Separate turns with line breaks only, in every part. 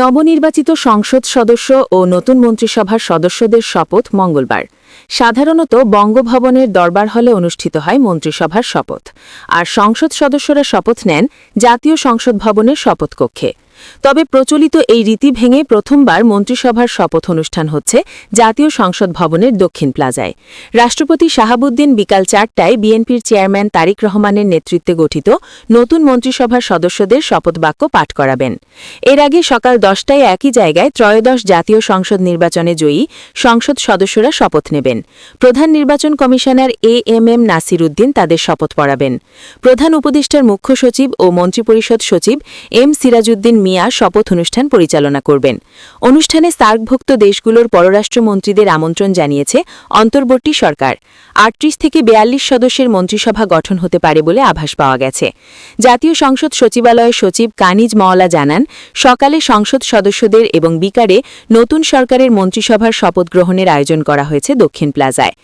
নবনির্বাচিত সংসদ সদস্য ও নতুন মন্ত্রিসভার সদস্যদের শপথ মঙ্গলবার। সাধারণত বঙ্গভবনের দরবার হলে অনুষ্ঠিত হয় মন্ত্রিসভার শপথ, আর সংসদ সদস্যরা শপথ নেন জাতীয় সংসদ ভবনের শপথকক্ষে। তবে প্রচলিত এই রীতি ভেঙে প্রথমবার মন্ত্রিসভার শপথ অনুষ্ঠান হচ্ছে জাতীয় সংসদ ভবনের দক্ষিণ প্লাজায়। রাষ্ট্রপতি শাহাবুদ্দিন বিকাল 4টায় বিএনপির চেয়ারম্যান তারেক রহমানের নেতৃত্বে গঠিত নতুন মন্ত্রিসভার সদস্যদের শপথবাক্য পাঠ করাবেন। এর আগে সকাল 10টায় একই জায়গায় ত্রয়োদশ জাতীয় সংসদ নির্বাচনে জয়ী সংসদ সদস্যরা শপথ নেবেন। প্রধান নির্বাচন কমিশনার এএমএম নাসির উদ্দিন তাদের শপথ পড়াবেন। প্রধান উপদেষ্টার মুখ্য সচিব ও মন্ত্রিপরিষদ সচিব এম সিরাজউদ্দিন মিয়া শপথ অনুষ্ঠান পরিচালনা করবেন। অনুষ্ঠানে সার্কভুক্ত দেশগুলোর পররাষ্ট্রমন্ত্রীদের আমন্ত্রণ জানিয়েছে অন্তর্বর্তী সরকার। ৩৮ থেকে ৪২ সদস্যের মন্ত্রিসভা গঠন হতে পারে বলে আভাস পাওয়া গেছে। জাতীয় সংসদ সচিবালয়ের সচিব কানিজ মওলা জানান, সকালে সংসদ সদস্যদের এবং বিকালে নতুন সরকারের মন্ত্রিসভার শপথ গ্রহণের আয়োজন করা হয়েছে দক্ষিণ প্লাজায়।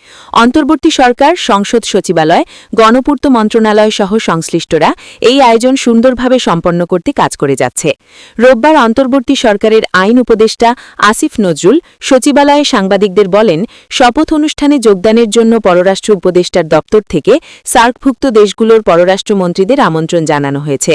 অন্তর্বর্তী সরকার, সংসদ সচিবালয়, গণপূর্ত মন্ত্রণালয় সহ সংশ্লিষ্টরা এই আয়োজন সুন্দরভাবে সম্পন্ন করতে কাজ করে যাচ্ছে। রোববার অন্তর্বর্তী সরকারের আইন উপদেষ্টা আসিফ নজরুল সচিবালয়ে সাংবাদিকদের বলেন, শপথ অনুষ্ঠানে যোগদানের জন্য পররাষ্ট্র উপদেষ্টার দপ্তর থেকে সার্কভুক্ত দেশগুলোর পররাষ্ট্রমন্ত্রীদের আমন্ত্রণ জানানো হয়েছে।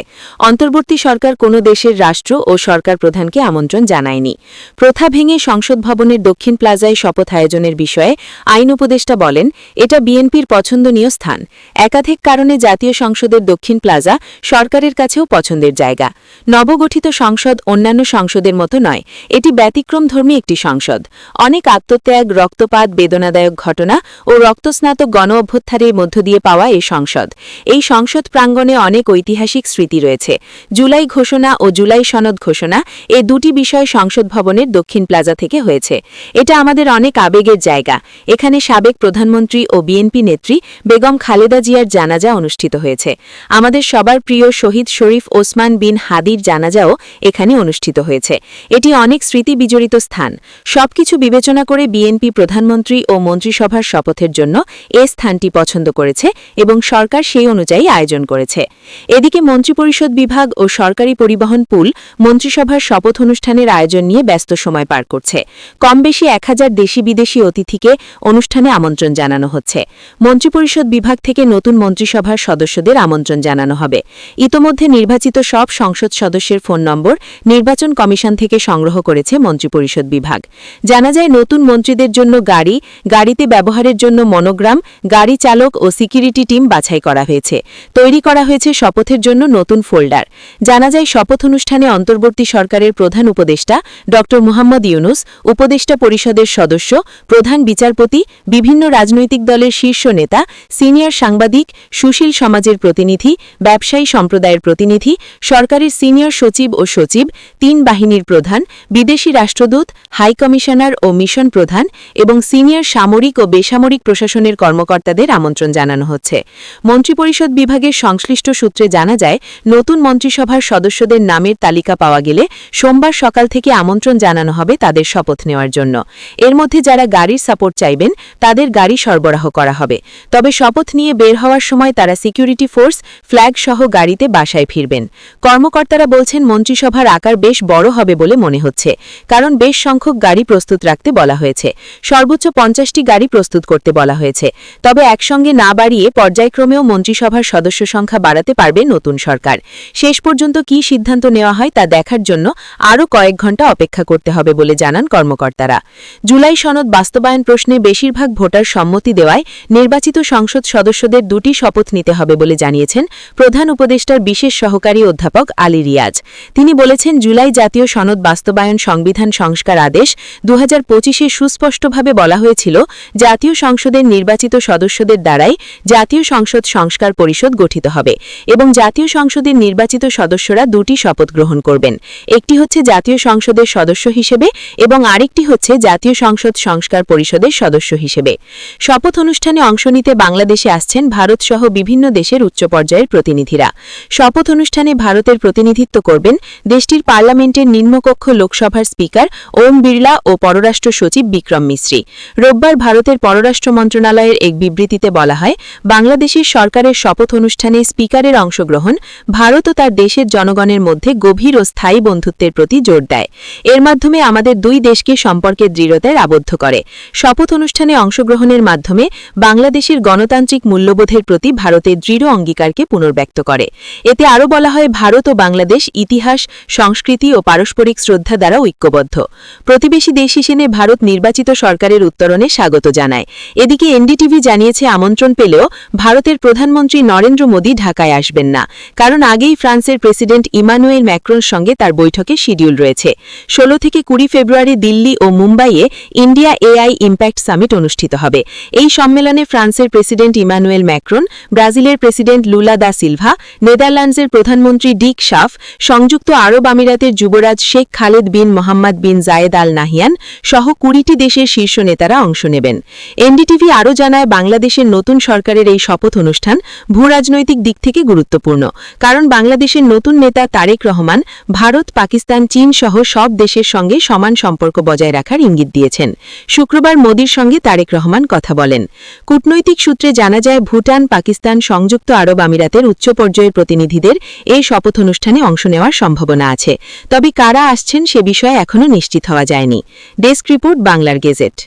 অন্তর্বর্তী সরকার কোনো দেশের রাষ্ট্র ও সরকার প্রধানকে আমন্ত্রণ জানায়নি। প্রথা ভেঙে সংসদ ভবনের দক্ষিণ প্লাজায় শপথ আয়োজনের বিষয়ে আইন উপদেষ্টা বলেন, এটা বিএনপির পছন্দনীয় স্থান। একাধিক কারণে জাতীয় সংসদের দক্ষিণ প্লাজা সরকারের কাছেও পছন্দের জায়গা। নবগঠিত সংসদ অন্যান্য সংসদের মতো নয়, এটি ব্যতিক্রমধর্মী একটি সংসদ। অনেক আত্মত্যাগ, রক্তপাত, বেদনাদায়ক ঘটনা ও রক্তস্নাতক গণ অভ্যুত্থানের মধ্য দিয়ে পাওয়া এই সংসদ। এই সংসদ প্রাঙ্গণে অনেক ঐতিহাসিক স্মৃতি রয়েছে। জুলাই ঘোষণা ও জুলাই সনদ ঘোষণা, এ দুটি বিষয় সংসদ ভবনের দক্ষিণ প্লাজা থেকে হয়েছে। এটা আমাদের অনেক আবেগের জায়গা। এখানে সাবেক প্রধানমন্ত্রী ও বিএনপি নেত্রী বেগম খালেদা জিয়ার জানাজা অনুষ্ঠিত হয়েছে। আমাদের সবার প্রিয় শহীদ শরীফ ওসমান বিন হাদির জানাজাও এখানে অনুষ্ঠিত হয়েছে। এটি অনেক স্মৃতি বিজড়িত স্থান। সবকিছু বিবেচনা করে বিএনপি প্রধানমন্ত্রী ও মন্ত্রিসভার শপথের জন্য এ স্থানটি পছন্দ করেছে এবং সরকার সেই অনুযায়ী আয়োজন করেছে। এদিকে মন্ত্রিপরিষদ বিভাগ ও সরকারি পরিবহন পুল মন্ত্রিসভার শপথ অনুষ্ঠানের আয়োজন নিয়ে ব্যস্ত সময় পার করছে। কম বেশি 1000 দেশি বিদেশি অতিথিকে অনুষ্ঠানে আমন্ত্রণ জানানো হচ্ছে। মন্ত্রিপরিষদ বিভাগ থেকে নতুন মন্ত্রিসভার সদস্যদের আমন্ত্রণ জানানো হবে। ইতোমধ্যে নির্বাচিত সব সংসদ সদস্যের ফোন নম্বর নির্বাচন কমিশন থেকে সংগ্রহ করেছে মন্ত্রিপরিষদ বিভাগ। জানা যায়, নতুন মন্ত্রীদের জন্য গাড়িতে ব্যবহারের জন্য মনোগ্রাম, গাড়ি চালক ও সিকিউরিটি টিম বাছাই করা হয়েছে। তৈরি করা হয়েছে শপথের জন্য নতুন ফোল্ডার। জানা যায়, শপথ অনুষ্ঠানে অন্তর্বর্তী সরকারের প্রধান উপদেষ্টা ড মুহাম্মদ ইউনুস, উপদেষ্টা পরিষদের সদস্য, প্রধান বিচারপতি, বিভিন্ন রাজনৈতিক দলের শীর্ষ নেতা, সিনিয়র সাংবাদিক, সুশীল সমাজের প্রতিনিধি, ব্যবসায়ী সম্প্রদায়ের প্রতিনিধি, সরকারের সিনিয়র সচিব ও সচিব, 3 বাহিনীর প্রধান, বিদেশি রাষ্ট্রদূত, হাইকমিশনার ও মিশন প্রধান এবং সিনিয়র সামরিক ও বেসামরিক প্রশাসনের কর্মকর্তাদের আমন্ত্রণ জানানো হচ্ছে। মন্ত্রিপরিষদ বিভাগের সংশ্লিষ্ট সূত্রে জানা যায়, নতুন মন্ত্রিসভার সদস্যদের নামের তালিকা পাওয়া গেলে সোমবার সকাল থেকে আমন্ত্রণ জানানো হবে তাদের শপথ নেওয়ার জন্য। এর মধ্যে যারা গাড়ির সাপোর্ট চাইবেন তাদের গাড়ি সরবরাহ করা হবে। তবে শপথ নিয়ে বের হওয়ার সময় তারা সিকিউরিটি ফোর্স, ফ্ল্যাগ সহ গাড়িতে বাসায় ফিরবেন। কর্মকর্তারা বলছেন, মন্ত্রিসভার আকার বেশ বড় হবে বলে মনে হচ্ছে, কারণ বেশ সংখ্যক গাড়ি প্রস্তুত রাখতে বলা হয়েছে। সর্বোচ্চ 50টি গাড়ি প্রস্তুত করতে বলা হয়েছে। তবে একসঙ্গে না বাড়িয়ে পর্যায়ক্রমেও মন্ত্রিসভার সদস্য সংখ্যা বাড়াতে পারবে নতুন সরকার। শেষ পর্যন্ত কী সিদ্ধান্ত নেওয়া হয় তা দেখার জন্য আরও কয়েক ঘণ্টা অপেক্ষা করতে হবে বলে জানান কর্মকর্তারা। জুলাই সনদ বাস্তবায়ন প্রশ্নে বেশিরভাগ ভোটার সম্মতি দেওয়ায় নির্বাচিত সংসদ সদস্যদের 2টি শপথ নিতে হবে বলে জানিয়েছেন প্রধান উপদেষ্টার বিশেষ সহকারী অধ্যাপক আলী রিয়াজ। তিনি বলেছেন, জুলাই জাতীয় সনদ বাস্তবায়ন সংবিধান সংস্কার আদেশ 2025-এ সুস্পষ্টভাবে বলা হয়েছিল, জাতীয় সংসদের নির্বাচিত সদস্যদের দ্বারাই জাতীয় সংসদ সংস্কার পরিষদ গঠিত হবে এবং জাতীয় সংসদের নির্বাচিত সদস্যরা 2টি শপথ গ্রহণ করবেন। একটি হচ্ছে জাতীয় সংসদের সদস্য হিসেবে এবং আরেকটি হচ্ছে জাতীয় সংসদ সংস্কার পরিষদের সদস্য হিসেবে। শপথ অনুষ্ঠানে অংশ নিতে বাংলাদেশে আসছেন ভারতসহ বিভিন্ন দেশের উচ্চ পর্যায়ের প্রতিনিধিরা। শপথ অনুষ্ঠানে ভারতের প্রতিনিধিত্ব করবেন দেশটির পার্লামেন্টের নিম্নকক্ষ লোকসভার স্পিকার ওম বিড়লা ও পররাষ্ট্র সচিব বিক্রম মিশ্রি। রোববার ভারতের পররাষ্ট্র মন্ত্রণালয়ের এক বিবৃতিতে বলা হয়, বাংলাদেশের সরকারের শপথ অনুষ্ঠানে স্পিকারের অংশগ্রহণ ভারত ও তার দেশের জনগণের মধ্যে গভীর ও স্থায়ী বন্ধুত্বের প্রতি জোর দেয়। এর মাধ্যমে আমাদের দুই দেশকে সম্পর্কের দৃঢ়তায় আবদ্ধ করে। শপথ অনুষ্ঠানে অংশগ্রহণের মাধ্যমে বাংলাদেশের গণতান্ত্রিক মূল্যবোধের প্রতি ভারতের দৃঢ় অঙ্গীকারকে পুনর্ব্যক্ত করে। এতে আরও বলা হয়, ভারত ও বাংলাদেশ ইতিহাস, সংস্কৃতি ও পারস্পরিক শ্রদ্ধা দ্বারা ঐক্যবদ্ধ। প্রতিবেশী দেশ হিসেবে ভারত নির্বাচিত সরকারের উত্তরণে স্বাগত জানায়। এদিকে এনডিটিভি জানিয়েছে, আমন্ত্রণ পেলেও ভারতের প্রধানমন্ত্রী নরেন্দ্র মোদী ঢাকায় আসবেন না, কারণ আগেই ফ্রান্সের প্রেসিডেন্ট ইমানুয়েল ম্যাক্রোর সঙ্গে তার বৈঠকের শিডিউল রয়েছে। 16 থেকে 20 ফেব্রুয়ারি দিল্লি ও মুম্বাইয়ে ইন্ডিয়া এআই ইম্প্যাক্ট সামিট অনুষ্ঠিত হবে। এই সম্মেলনে ফ্রান্সের প্রেসিডেন্ট ইমানুয়েল ম্যাক্রন, ব্রাজিলের প্রেসিডেন্ট লুলা দা সিলভা, নেদারল্যান্ডসের প্রধানমন্ত্রী ডিক শাফ, সংযুক্ত আরব আমিরাতের যুবরাজ শেখ খালেদ বিন মোহাম্মদ বিন জায়েদ আল নাহিয়ান সহ 20টি দেশের শীর্ষ নেতারা অংশ নেবেন। এনডিটিভি আরও জানায়, বাংলাদেশের নতুন সরকারের এই শপথ অনুষ্ঠান ভূরাজনৈতিক দিক থেকে গুরুত্বপূর্ণ, কারণ বাংলাদেশের নতুন নেতা তারেক রহমান ভারত, পাকিস্তান, চীন সহ সব দেশের সঙ্গে সমান সম্পর্ক বজায় রাখার ইঙ্গিত দিয়েছেন। শুক্রবার মোদির সঙ্গে তারেক রহমান কথা বলেন। কূটনৈতিক সূত্রে জানা যায়, ভুটান, পাকিস্তান, সংযুক্ত আরব আমিরাতের উচ্চ পর্যায়ের প্রতিনিধিদের এই শপথ অনুষ্ঠানে অংশ নেওয়ার সম্ভাবনা আছে। তবে কারা আসছেন সে বিষয়ে এখনও নিশ্চিত হওয়া যায়নি। ডেস্ক রিপোর্ট, বাংলার গেজেট।